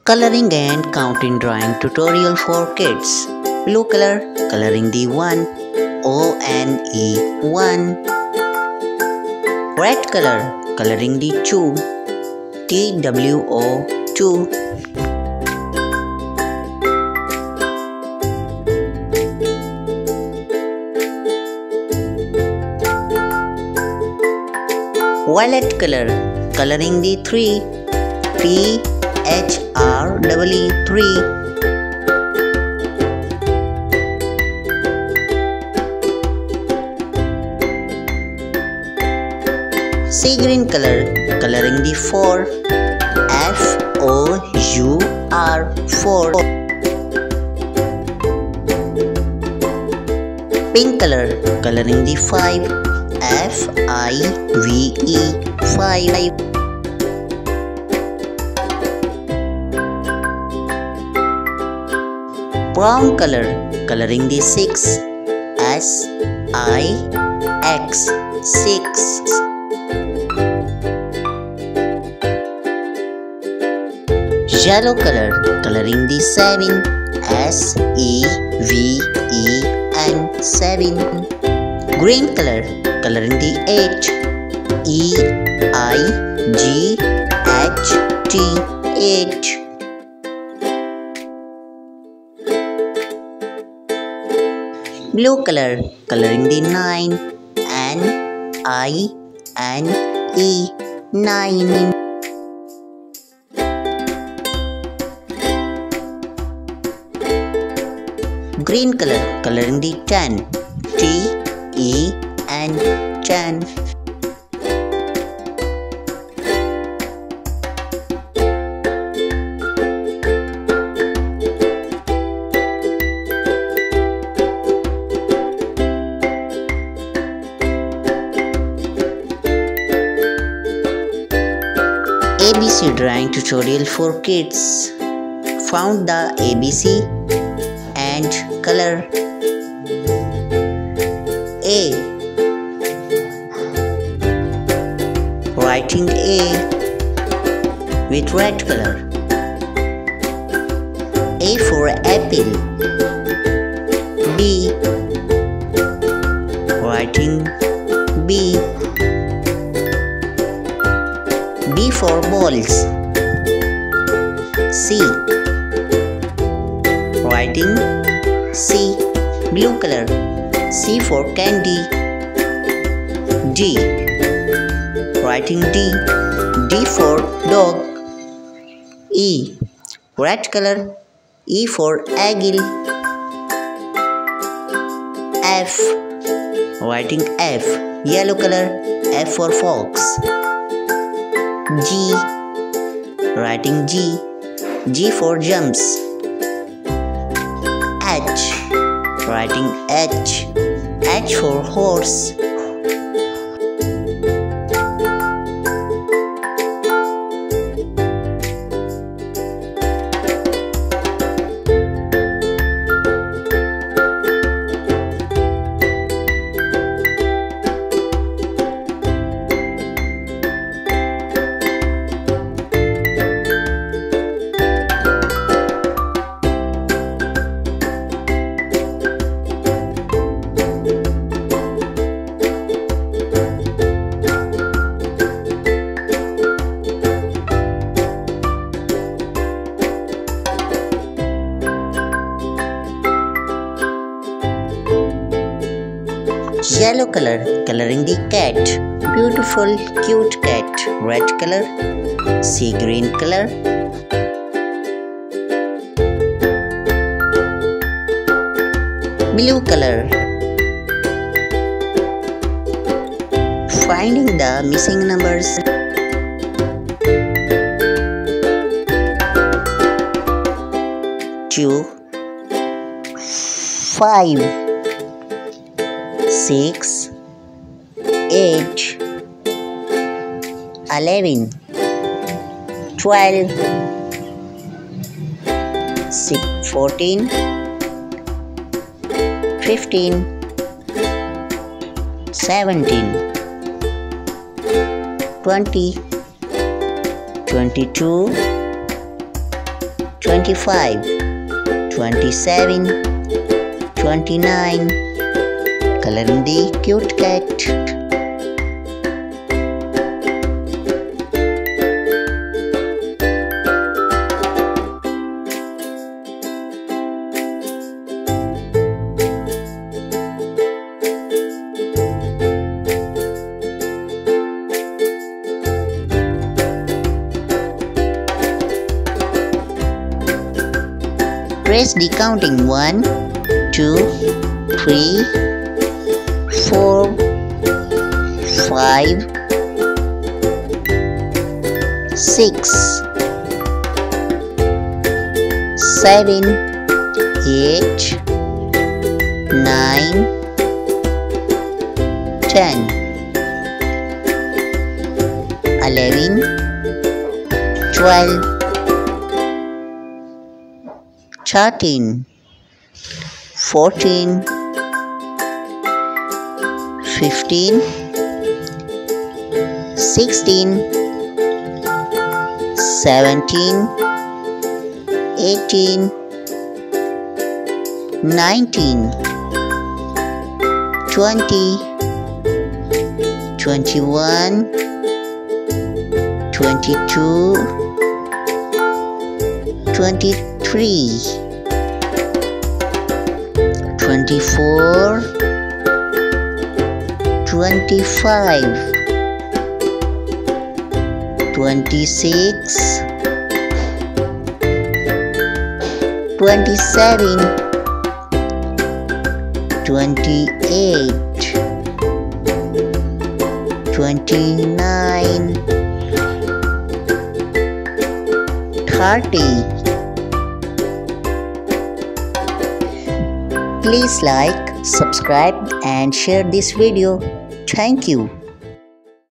Coloring and counting drawing tutorial for kids. Blue color, coloring the 1, O-N-E 1. Red color, coloring the 2, T-W-O 2. Violet color, coloring the 3, T-H-R-E-E 3. Sea green color, coloring the 4, F-O-U-R 4. Pink color, coloring the 5, F-I-V-E 5. Brown color, coloring the 6, S-I-X 6. Yellow color, coloring the 7, S-E-V-E-N 7. Green color, coloring the 8, E-I-G-H-T 8. Blue color, coloring the 9, N-I-N-E 9. Green color, coloring the 10, T-E-N 10. ABC drawing tutorial for kids. Found the ABC and color. A. Writing A with red color. A for apple. B. Writing B. B for balls. C. Writing C. Blue color. C for candy. D. Writing D. D for dog. E. Red color. E for eagle. F. Writing F. Yellow color. F for fox. G. Writing G. G for jumps. H. Writing H. H for horse. Yellow color, coloring the cat. Beautiful, cute cat. Red color. Sea green color. Blue color. Finding the missing numbers. 2, 5, 6, 8, 11, 12, 14, 15, 17, 20, 22, 25, 27, 29. Coloring the cute cat. Press the counting 1, 2, 3, 4, 5, 6, 7, 8, 9, 10, 11, 12, 13, 14, 15, 16, 17, 18, 19, 20, 21, 22, 23, 24, 25, 26, 27, 28, 29, 30. Please like, subscribe and share this video. Thank you.